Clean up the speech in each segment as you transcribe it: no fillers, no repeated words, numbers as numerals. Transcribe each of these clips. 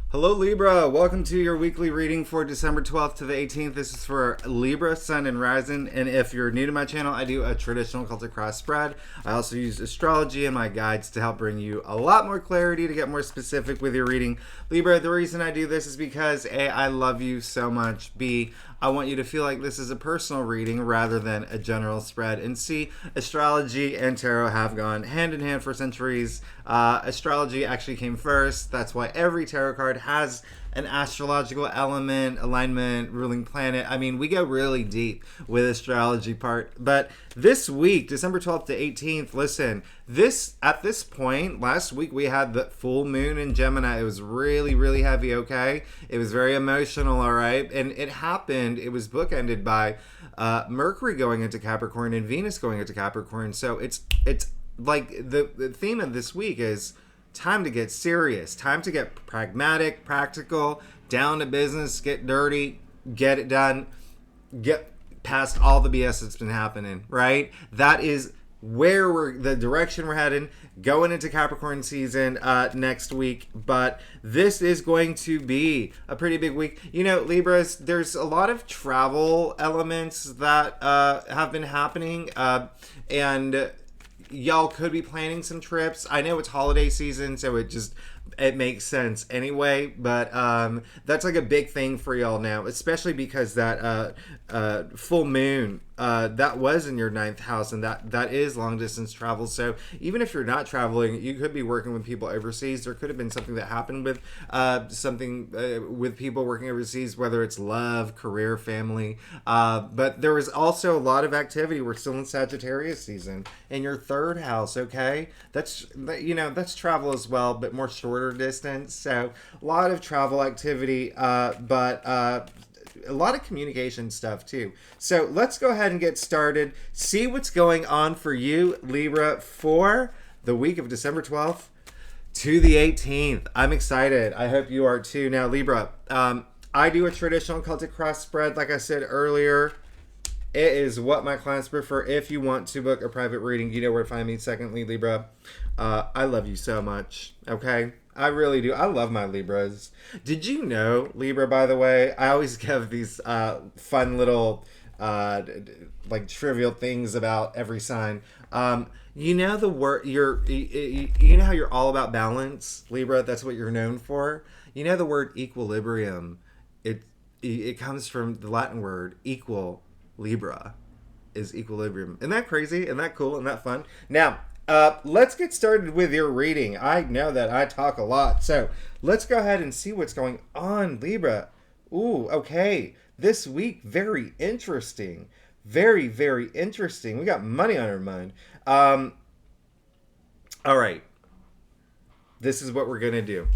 Hello Libra, welcome to your weekly reading for December 12th to the 18th. This is for Libra, Sun, and Rising. And if you're new to my channel, I do a traditional Celtic cross spread. I also use astrology and my guides to help bring you a lot more clarity to get more specific with your reading. Libra, the reason I do this is because A, I love you so much. B, I want you to feel like this is a personal reading rather than a general spread. And C, astrology and tarot have gone hand in hand for centuries. Astrology actually came first. That's why every tarot card has an astrological element, alignment, ruling planet. I mean, we go really deep with astrology part. But this week, December 12th to 18th, listen, at this point, last week we had the full moon in Gemini. It was really, really heavy, okay? It was very emotional, all right? And it happened, it was bookended by Mercury going into Capricorn and Venus going into Capricorn. So it's like the theme of this week is time to get serious, time to get pragmatic, practical, down to business, get dirty, get it done, get past all the BS that's been happening, right? That is where the direction we're heading, going into Capricorn season next week. But this is going to be a pretty big week. You know, Libras, there's a lot of travel elements that have been happening, and y'all could be planning some trips. I know it's holiday season, so it makes sense anyway, but that's like a big thing for y'all now, especially because that full moon that was in your ninth house, and that is long distance travel. So even if you're not traveling, you could be working with people overseas. There could have been something that happened with with people working overseas, whether it's love, career, family, but there was also a lot of activity. We're still in Sagittarius season in your third house, okay? That's travel as well, but more shorter distance. So a lot of travel activity, but a lot of communication stuff too. So let's go ahead and get started. See what's going on for you, Libra, for the week of December 12th to the 18th. I'm excited. I hope you are too. Now, Libra, I do a traditional Celtic cross spread, like I said earlier. It is what my clients prefer. If you want to book a private reading, you know where to find me. Secondly, Libra, I love you so much, okay? I really do. I love my Libras. Did you know, Libra, by the way, I always give these fun little like trivial things about every sign. You know the word you know how you're all about balance, Libra? That's what you're known for. You know the word equilibrium. It comes from the Latin word equal. Libra is equilibrium. Isn't that crazy? Isn't that cool? Isn't that fun? Now, let's get started with your reading. I know that I talk a lot, so let's go ahead and see what's going on, Libra. Ooh, okay. This week, very interesting. Very, very interesting. We got money on our mind. All right. This is what we're going to do.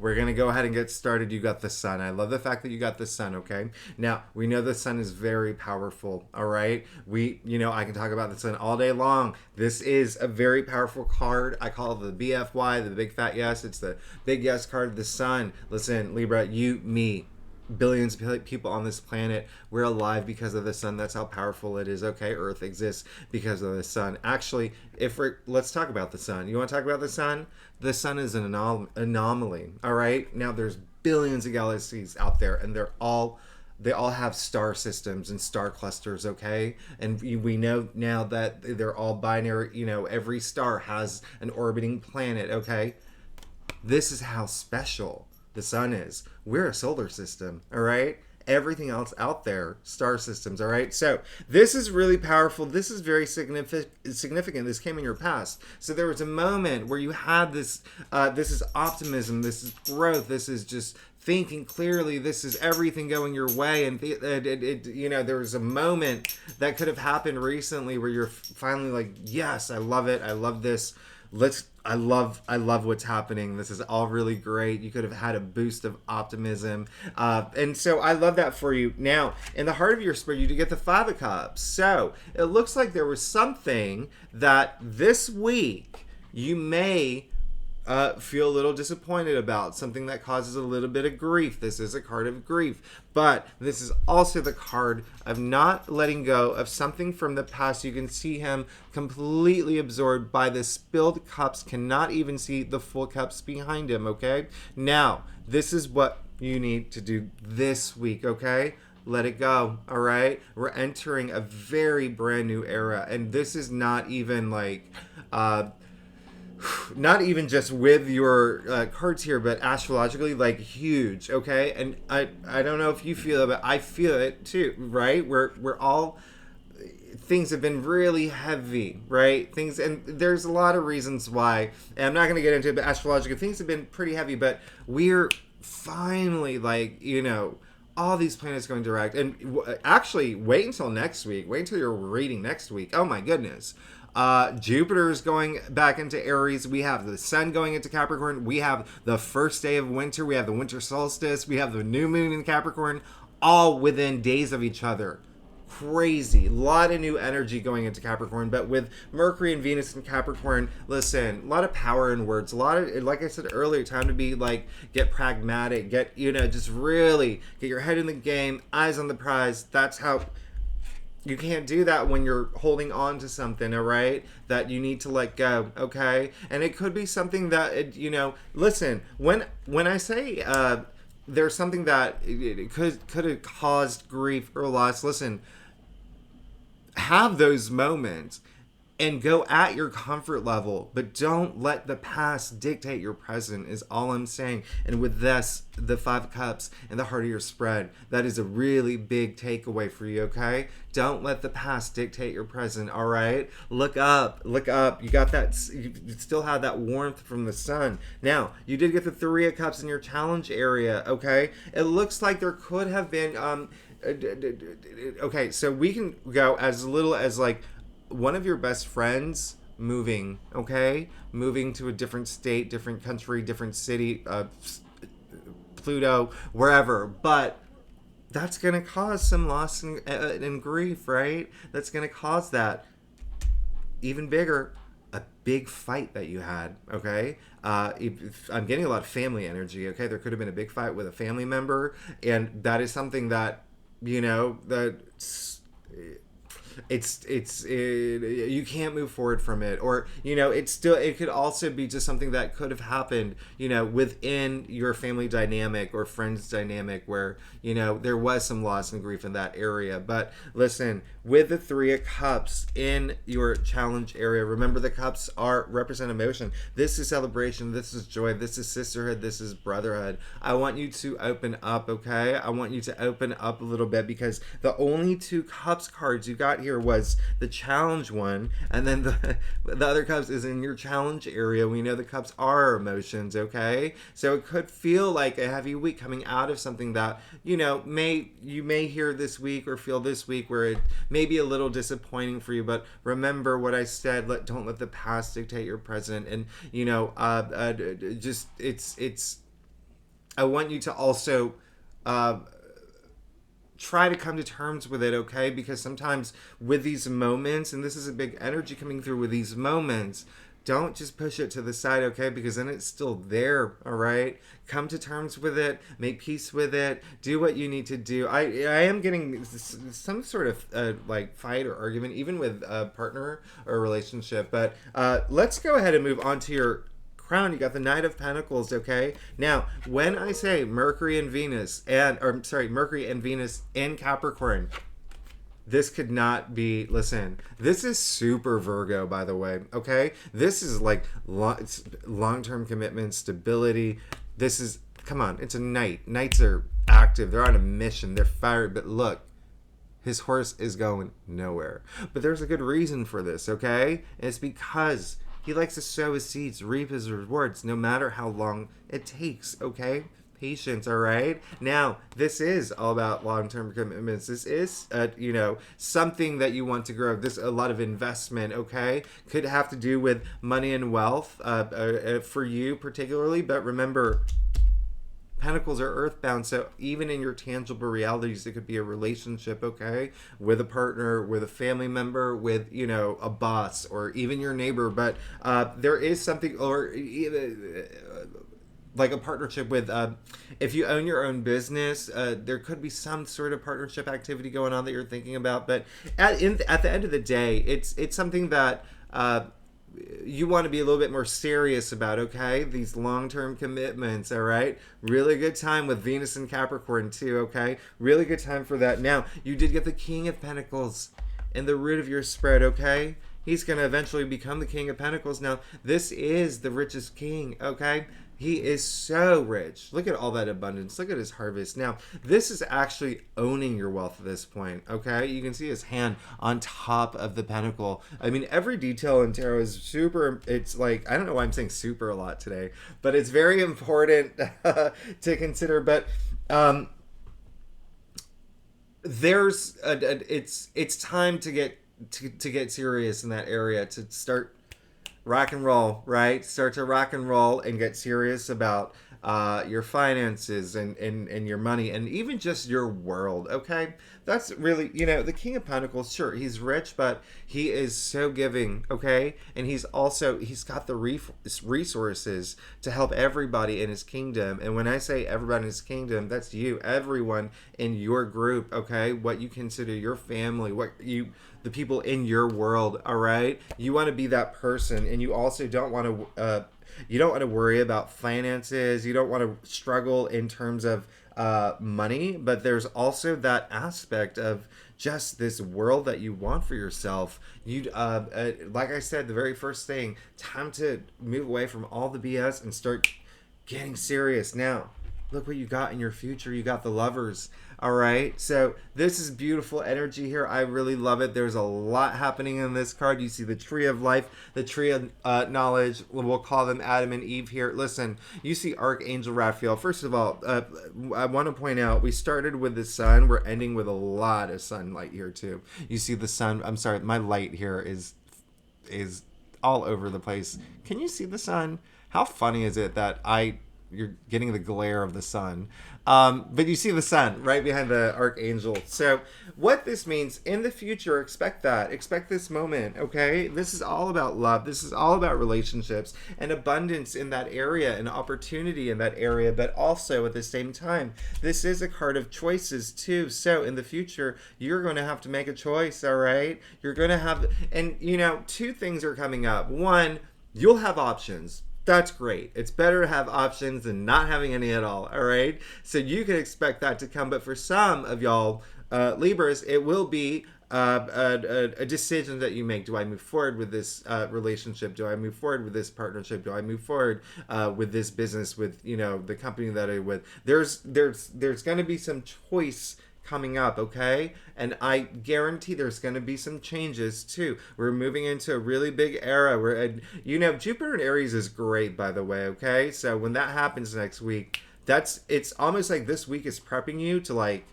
We're going to go ahead and get started. You got the sun. I love the fact that you got the sun, okay? Now, we know the sun is very powerful, all right? I can talk about the sun all day long. This is a very powerful card. I call it the BFY, the big fat yes. It's the big yes card, the sun. Listen, Libra, you, me, billions of people on this planet, we're alive because of the sun. That's how powerful it is, okay? Earth exists because of the sun. Actually, let's talk about the sun. You want to talk about the sun? The sun is an anomaly, all right? Now, there's billions of galaxies out there, and they all have star systems and star clusters, okay? And we know now that they're all binary. Every star has an orbiting planet, okay? This is how special the sun is. We're a solar system, all right? Everything else out there, star systems, all right? So this is really powerful. This is very significant. This came in your past. So there was a moment where you had this, this is optimism, this is growth, this is just thinking clearly, this is everything going your way. And there was a moment that could have happened recently where you're finally like, yes, I love it. I love this. I love what's happening. This is all really great. You could have had a boost of optimism. And so I love that for you. Now, in the heart of your spread, you do get the Five of Cups. So it looks like there was something that this week you may feel a little disappointed about, something that causes a little bit of grief. This is a card of grief, but this is also the card of not letting go of something from the past. You can see him completely absorbed by the spilled cups, cannot even see the full cups behind him, okay? Now, this is what you need to do this week, okay? Let it go, all right? We're entering a very brand new era, and this is not even like... not even just with your cards here, but astrologically, like, huge, okay? And I don't know if you feel it, but I feel it too, right? We're all, things have been really heavy, right? Things, and there's a lot of reasons why, and I'm not going to get into it, but astrologically, things have been pretty heavy, but we're finally, like, you know, all these planets going direct. And actually, wait until next week. Wait until you're reading next week. Oh my goodness. Jupiter's going back into Aries. We have the sun going into Capricorn. We have the first day of winter. We have the winter solstice. We have the new moon in Capricorn, all within days of each other. Crazy. A lot of new energy going into Capricorn, but with Mercury and Venus in Capricorn, listen, a lot of power in words. A lot of, like I said earlier, time to be like, get pragmatic, get, you know, just really get your head in the game, eyes on the prize. That's how... You can't do that when you're holding on to something, all right, that you need to let go, okay? And it could be something that, you know, listen, when I say there's something that it could have caused grief or loss, listen, have those moments and go at your comfort level, but don't let the past dictate your present, is all I'm saying. And with this, the 5 of Cups and the heart of your spread, that is a really big takeaway for you, okay? Don't let the past dictate your present, all right? Look up, look up. You got that, you still have that warmth from the sun. Now, you did get the 3 of Cups in your challenge area, okay? It looks like there could have been, okay, so we can go as little as like, one of your best friends moving, okay? Moving to a different state, different country, different city, Pluto, wherever. But that's going to cause some loss and grief, right? That's going to cause that. Even bigger, a big fight that you had, okay? I'm getting a lot of family energy, okay? There could have been a big fight with a family member, and that is something that, you know, that... you can't move forward from it, or, you know, it could also be just something that could have happened, you know, within your family dynamic or friends dynamic where, you know, there was some loss and grief in that area. But listen, with the 3 of Cups in your challenge area, remember the cups represent emotion. This is celebration, this is joy, this is sisterhood, this is brotherhood. I want you to open up, okay? I want you to open up a little bit, because the only 2 cups cards you got here was the challenge one, and then the other cups is in your challenge area. We know the cups are emotions, okay? So it could feel like a heavy week coming out of something that, you know, you may hear this week or feel this week where it may be a little disappointing for you. But remember what I said, don't let the past dictate your present. And, you know, I want you to also try to come to terms with it, okay? Because sometimes with these moments, and this is a big energy coming through with these moments, don't just push it to the side, okay? Because then it's still there, all right? Come to terms with it, make peace with it, do what you need to do. I am getting some sort of like fight or argument, even with a partner or a relationship. But let's go ahead and move on to your crown. You got the Knight of Pentacles, okay? Now, when I say Mercury and Venus in Capricorn, this could not be, listen, this is super Virgo, by the way, okay? This is like long-term commitment, stability. This is, come on, it's a knight. Knights are active. They're on a mission. They're fired. But look, his horse is going nowhere. But there's a good reason for this, okay? And it's because he likes to sow his seeds, reap his rewards, no matter how long it takes, okay? Patience, all right? Now, this is all about long-term commitments. This is, you know, something that you want to grow. This a lot of investment, okay? Could have to do with money and wealth for you particularly, but remember, Pentacles are earthbound, so even in your tangible realities, it could be a relationship, okay, with a partner, with a family member, with, you know, a boss, or even your neighbor. But there is something, or like a partnership with, if you own your own business, there could be some sort of partnership activity going on that you're thinking about. But at the end of the day, it's something that you want to be a little bit more serious about, okay? These long-term commitments, all right? Really good time with Venus and Capricorn too, okay? Really good time for that. Now, you did get the King of Pentacles in the root of your spread, okay? He's going to eventually become the King of Pentacles. Now, this is the richest king, okay? He is so rich. Look at all that abundance. Look at his harvest. Now, this is actually owning your wealth at this point, okay? You can see his hand on top of the pentacle. I mean, every detail in tarot is super, it's like, I don't know why I'm saying super a lot today, but it's very important to consider. But it's time to get serious in that area, to start rock and roll, right? Start to rock and roll and get serious about your finances and your money, and even just your world, okay? That's really, you know, the King of Pentacles, sure, he's rich, but he is so giving, okay? And he's got the resources to help everybody in his kingdom. And when I say everybody in his kingdom, that's you, everyone in your group, okay? What you consider your family, the people in your world, all right? You want to be that person, and you also don't want to worry about finances. You don't want to struggle in terms of money, but there's also that aspect of just this world that you want for yourself. Like I said, the very first thing, time to move away from all the BS and start getting serious. Now, look what you got in your future. You got the Lovers. All right, so this is beautiful energy here. I really love it. There's a lot happening in this card. You see the Tree of Life, the Tree of Knowledge. We'll call them Adam and Eve here. Listen, you see Archangel Raphael. First of all, I want to point out, we started with the sun. We're ending with a lot of sunlight here too. You see the sun. I'm sorry, my light here is all over the place. Can you see the sun? How funny is it that you're getting the glare of the sun? But you see the sun right behind the Archangel. So what this means in the future, expect this moment, okay? This is all about love. This is all about relationships and abundance in that area and opportunity in that area. But also at the same time, this is a card of choices too. So in the future, you're going to have to make a choice, all right? You're going to have, and you know, two things are coming up. One, you'll have options. That's great. It's better to have options than not having any at all, all right? So you can expect that to come. But for some of y'all, Libras, it will be a decision that you make. Do I move forward with this relationship? Do I move forward with this partnership? Do I move forward with this business, with, you know, the company that I'm with? There's going to be some choice coming up, okay? And I guarantee there's going to be some changes too. We're moving into a really big era. You know, Jupiter in Aries is great, by the way, okay? So when that happens next week, it's almost like this week is prepping you to like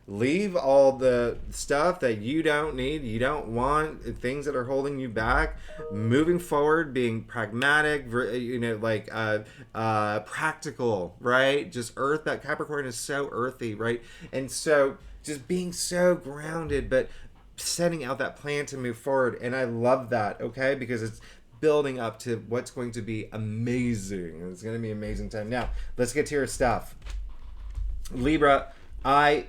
leave all the stuff that you don't need, you don't want, things that are holding you back, moving forward, being pragmatic, you know, like practical, right? Just earth. That Capricorn is so earthy, right? And so just being so grounded, but setting out that plan to move forward. And I love that, okay? Because it's building up to what's going to be amazing. It's going to be an amazing time. Now, let's get to your stuff. Libra, I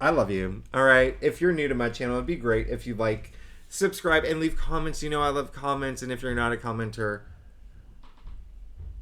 love you, all right? If you're new to my channel, it'd be great if you like, subscribe, and leave comments. You know I love comments, and if you're not a commenter,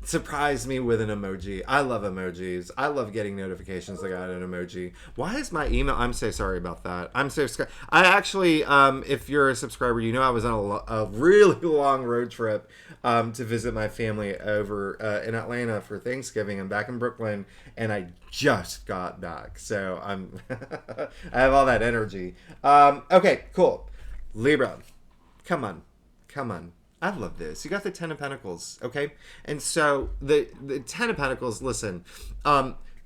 surprise me with an emoji. I love emojis. I love getting notifications that I got an emoji. Why is my email? I'm so sorry about that. I'm so sorry. I actually, if you're a subscriber, you know I was on a really long road trip to visit my family over in Atlanta for Thanksgiving. I'm back in Brooklyn, and I just got back. So I have all that energy. Okay, cool. Libra, come on. I love this. You got the Ten of Pentacles, okay? And so the Ten of Pentacles, listen,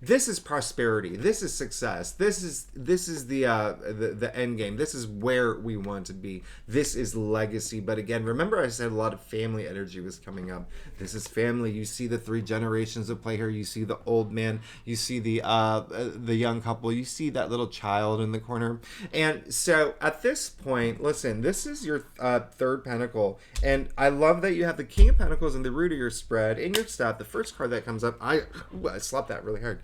This is prosperity. This is success. This is the end game. This is where we want to be. This is legacy. But again, remember I said a lot of family energy was coming up. This is family. You see the three generations of play here. You see the old man. You see the young couple. You see that little child in the corner. And so at this point, listen. This is your third pentacle, and I love that you have the King of Pentacles in the root of your spread in your staff. The first card that comes up, I slapped that really hard.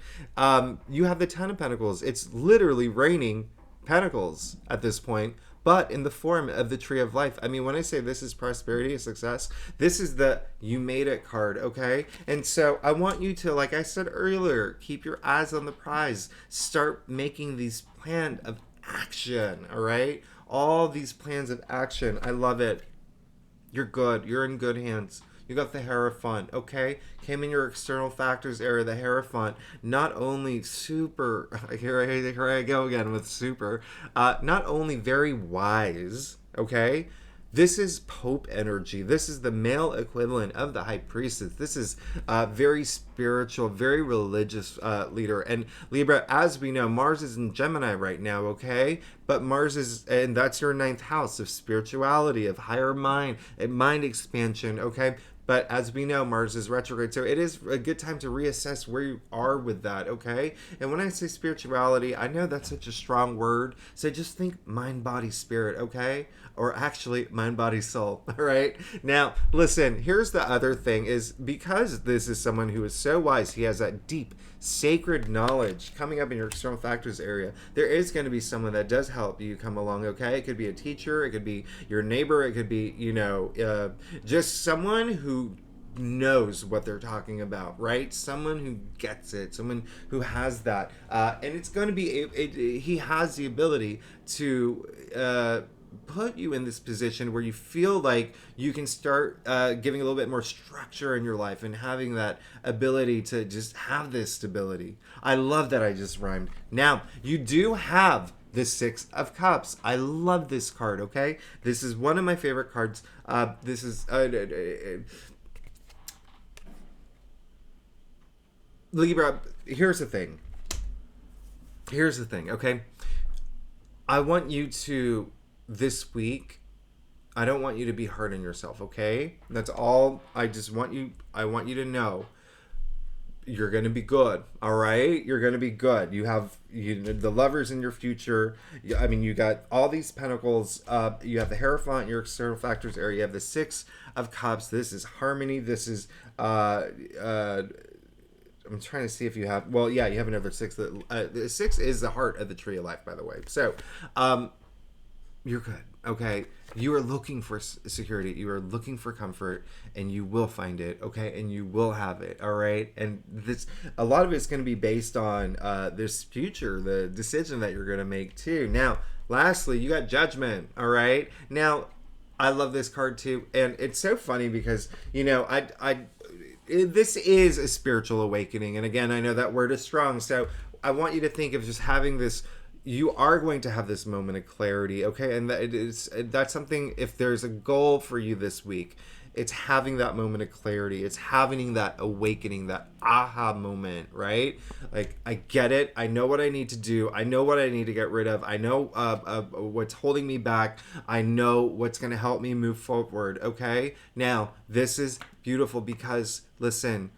You have the Ten of Pentacles. It's literally raining pentacles at this point, but in the form of the Tree of Life. I mean, when I say this is prosperity, success, this is the you made it card, okay? And so I want you to, like I said earlier, keep your eyes on the prize. Start making these plans of action, all right? All these plans of action. I love it. You're good. You're in good hands. You got the Hierophant, okay? Came in your external factors area, the Hierophant. Not only super, here I go again with super, not only very wise, okay? This is Pope energy. This is the male equivalent of the High Priestess. This is very spiritual, very religious leader. And Libra, as we know, Mars is in Gemini right now, okay? But Mars is, and that's your ninth house of spirituality, of higher mind, and mind expansion, okay? But as we know, Mars is retrograde. So it is a good time to reassess where you are with that, okay? And when I say spirituality, I know that's such a strong word. So just think mind, body, spirit, okay? Or actually mind, body, soul, all right? Now, listen, here's the other thing is because this is someone who is so wise, he has that deep, sacred knowledge coming up in your external factors area, there is going to be someone that does help you come along, okay? It could be a teacher, it could be your neighbor, it could be, just someone who knows what they're talking about, right? Someone who gets it, someone who has that. And it's going to be, he has the ability to put you in this position where you feel like you can start giving a little bit more structure in your life and having that ability to just have this stability. I love that I just rhymed. Now, you do have the Six of Cups. I love this card, okay? This is one of my favorite cards. This is... Libra, here's the thing. Okay? I want you to... this week, I don't want you to be hard on yourself, okay? That's all. I want you to know you're going to be good, all right? You're going to be good. You have the Lovers in your future. I mean, you got all these pentacles. You have the Hierophant in your external factors area. You have the Six of Cups. This is harmony. This is... I'm trying to see if you have... well, yeah, you have another six. The six is the heart of the Tree of Life, by the way. So... you're good, okay? You are looking for security. You are looking for comfort, and you will find it, okay? And you will have it, all right? And this, a lot of it's going to be based on this future, the decision that you're going to make too. Now, lastly, you got Judgment, all right? Now, I love this card too, and it's so funny because this is a spiritual awakening, and again, I know that word is strong, so I want you to think of just having this. You are going to have this moment of clarity, okay? And that's something, if there's a goal for you this week, it's having that moment of clarity. It's having that awakening, that aha moment, right? Like, I get it. I know what I need to do. I know what I need to get rid of. I know what's holding me back. I know what's going to help me move forward, okay? Now, this is beautiful because, listen,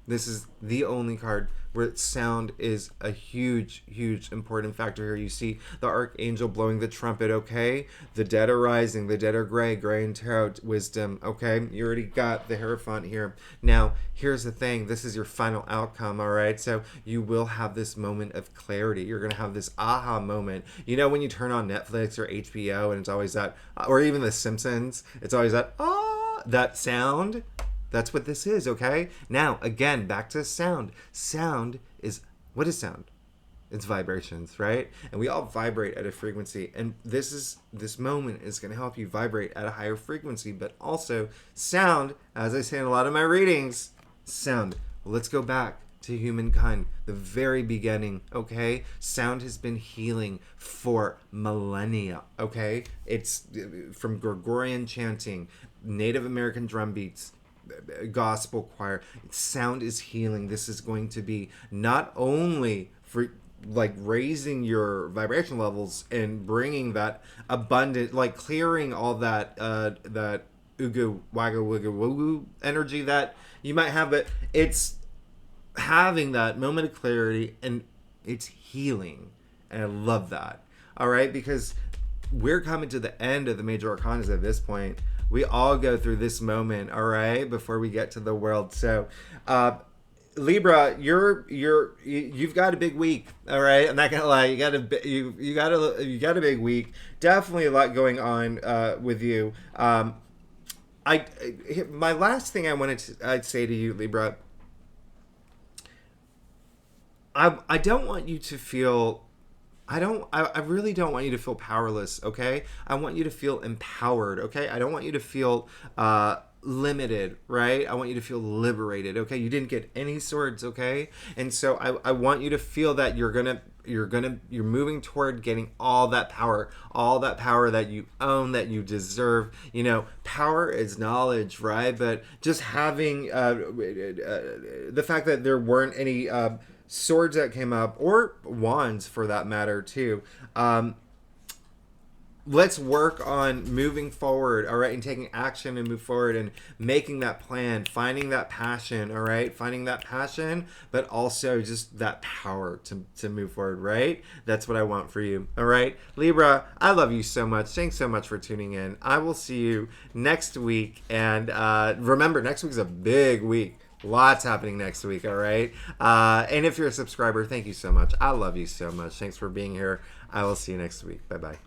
this is the only card where sound is a huge, huge important factor here. You see the archangel blowing the trumpet, okay? The dead are rising, the dead are gray and tarot wisdom, okay? You already got the Hierophant here. Now, here's the thing. This is your final outcome, all right? So you will have this moment of clarity. You're going to have this aha moment. You know when you turn on Netflix or HBO and it's always that, or even The Simpsons, it's always that, that sound. That's what this is, okay? Now, again, back to sound. Sound is... what is sound? It's vibrations, right? And we all vibrate at a frequency. And this moment is going to help you vibrate at a higher frequency. But also, sound, as I say in a lot of my readings, sound. Well, let's go back to humankind, the very beginning, okay? Sound has been healing for millennia, okay? It's from Gregorian chanting, Native American drum beats, gospel choir. Sound is healing. This is going to be not only for like raising your vibration levels and bringing that abundant, like clearing all that that ooga wagga wigga woo energy that you might have, but it's having that moment of clarity and it's healing. And I love that. All right, because we're coming to the end of the major arcanas at this point. We all go through this moment, all right, before we get to the world. So Libra, you've got a big week, all right. I'm not gonna lie, you got a big week. Definitely a lot going on with you. My last thing I'd say to you, Libra. I don't want you to feel. I really don't want you to feel powerless. Okay, I want you to feel empowered. Okay, I don't want you to feel limited, right? I want you to feel liberated. Okay, you didn't get any swords. Okay, and so I want you to feel that you're moving toward getting all that power that you own, that you deserve. You know, power is knowledge, right? But just having the fact that there weren't any swords that came up, or wands for that matter too. Let's work on moving forward, all right, and taking action and move forward and making that plan, finding that passion, all right, finding that passion, but also just that power to move forward, right? That's what I want for you, all right? Libra, I love you so much. Thanks so much for tuning in. I will see you next week. And remember, next week's a big week. Lots happening next week, all right? And if you're a subscriber, thank you so much. I love you so much. Thanks for being here. I will see you next week. Bye-bye.